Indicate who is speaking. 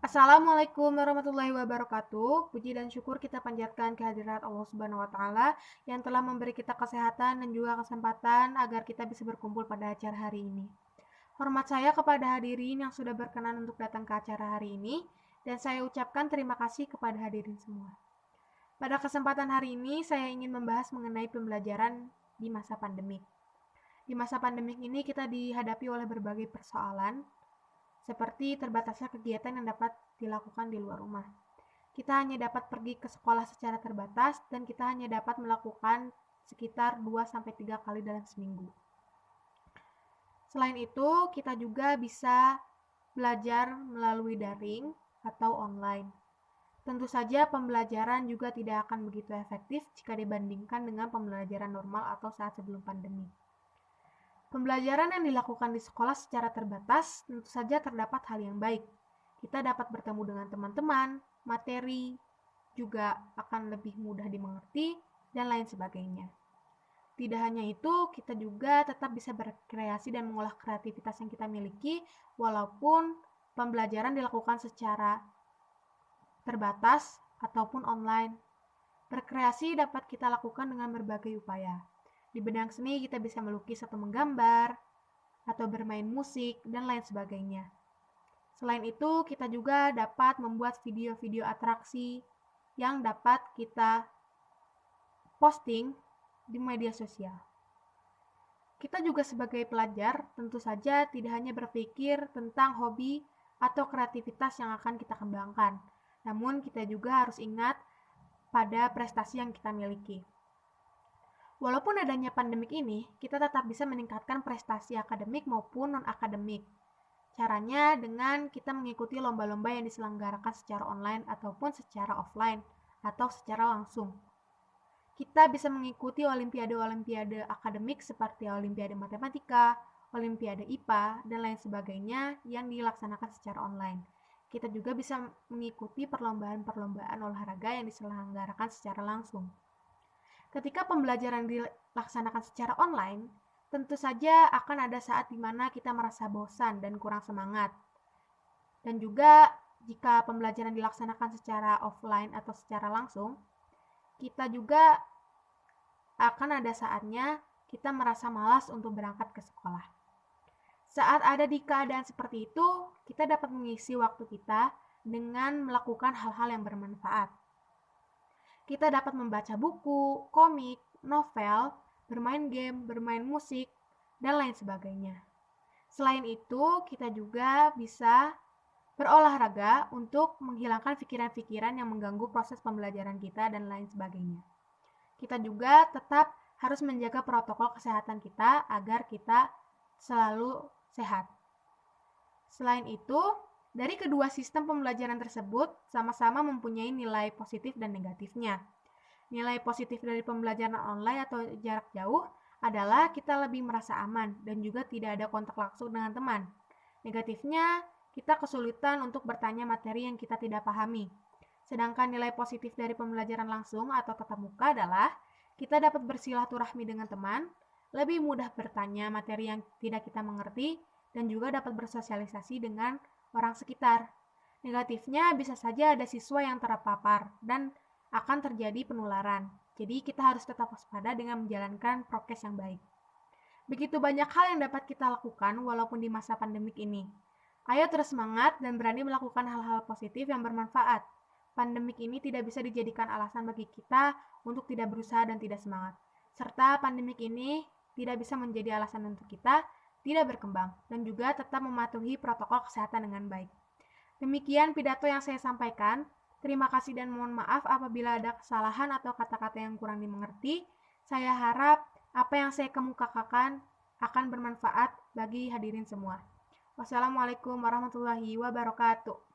Speaker 1: Assalamualaikum warahmatullahi wabarakatuh. Puji dan syukur kita panjatkan kehadirat Allah Subhanahu wa taala yang telah memberi kita kesehatan dan juga kesempatan agar kita bisa berkumpul pada acara hari ini. Hormat saya kepada hadirin yang sudah berkenan untuk datang ke acara hari ini dan saya ucapkan terima kasih kepada hadirin semua. Pada kesempatan hari ini saya ingin membahas mengenai pembelajaran di masa pandemik. Di masa pandemik ini kita dihadapi oleh berbagai persoalan seperti terbatasnya kegiatan yang dapat dilakukan di luar rumah. Kita hanya dapat pergi ke sekolah secara terbatas dan kita hanya dapat melakukan sekitar 2-3 kali dalam seminggu. Selain itu, kita juga bisa belajar melalui daring atau online. Tentu saja pembelajaran juga tidak akan begitu efektif jika dibandingkan dengan pembelajaran normal atau saat sebelum pandemi. Pembelajaran yang dilakukan di sekolah secara terbatas tentu saja terdapat hal yang baik. Kita dapat bertemu dengan teman-teman, materi juga akan lebih mudah dimengerti, dan lain sebagainya. Tidak hanya itu, kita juga tetap bisa berkreasi dan mengolah kreativitas yang kita miliki, walaupun pembelajaran dilakukan secara terbatas ataupun online. Berkreasi dapat kita lakukan dengan berbagai upaya. Di bidang seni kita bisa melukis atau menggambar, atau bermain musik, dan lain sebagainya. Selain itu, kita juga dapat membuat video-video atraksi yang dapat kita posting di media sosial. Kita juga sebagai pelajar tentu saja tidak hanya berpikir tentang hobi atau kreativitas yang akan kita kembangkan, namun kita juga harus ingat pada prestasi yang kita miliki. Walaupun adanya pandemik ini, kita tetap bisa meningkatkan prestasi akademik maupun non-akademik. Caranya dengan kita mengikuti lomba-lomba yang diselenggarakan secara online ataupun secara offline atau secara langsung. Kita bisa mengikuti olimpiade-olimpiade akademik seperti olimpiade matematika, olimpiade IPA, dan lain sebagainya yang dilaksanakan secara online. Kita juga bisa mengikuti perlombaan-perlombaan olahraga yang diselenggarakan secara langsung. Ketika pembelajaran dilaksanakan secara online, tentu saja akan ada saat di mana kita merasa bosan dan kurang semangat. Dan juga jika pembelajaran dilaksanakan secara offline atau secara langsung, kita juga akan ada saatnya kita merasa malas untuk berangkat ke sekolah. Saat ada di keadaan seperti itu, kita dapat mengisi waktu kita dengan melakukan hal-hal yang bermanfaat. Kita dapat membaca buku, komik, novel, bermain game, bermain musik, dan lain sebagainya. Selain itu, kita juga bisa berolahraga untuk menghilangkan pikiran-pikiran yang mengganggu proses pembelajaran kita dan lain sebagainya. Kita juga tetap harus menjaga protokol kesehatan kita agar kita selalu sehat. Selain itu, dari kedua sistem pembelajaran tersebut sama-sama mempunyai nilai positif dan negatifnya. Nilai positif dari pembelajaran online atau jarak jauh adalah kita lebih merasa aman dan juga tidak ada kontak langsung dengan teman. Negatifnya, kita kesulitan untuk bertanya materi yang kita tidak pahami. Sedangkan nilai positif dari pembelajaran langsung atau tatap muka adalah kita dapat bersilaturahmi dengan teman, lebih mudah bertanya materi yang tidak kita mengerti, dan juga dapat bersosialisasi dengan orang sekitar. Negatifnya bisa saja ada siswa yang terpapar dan akan terjadi penularan. Jadi kita harus tetap waspada dengan menjalankan prokes yang baik. Begitu banyak hal yang dapat kita lakukan walaupun di masa pandemik ini. Ayo terus semangat dan berani melakukan hal-hal positif yang bermanfaat. Pandemik ini tidak bisa dijadikan alasan bagi kita untuk tidak berusaha dan tidak semangat. Serta pandemik ini tidak bisa menjadi alasan untuk kita tidak berkembang dan juga tetap mematuhi protokol kesehatan dengan baik. Demikian pidato yang saya sampaikan. Terima kasih dan mohon maaf apabila ada kesalahan atau kata-kata yang kurang dimengerti. Saya harap apa yang saya kemukakan akan bermanfaat bagi hadirin semua. Wassalamualaikum warahmatullahi wabarakatuh.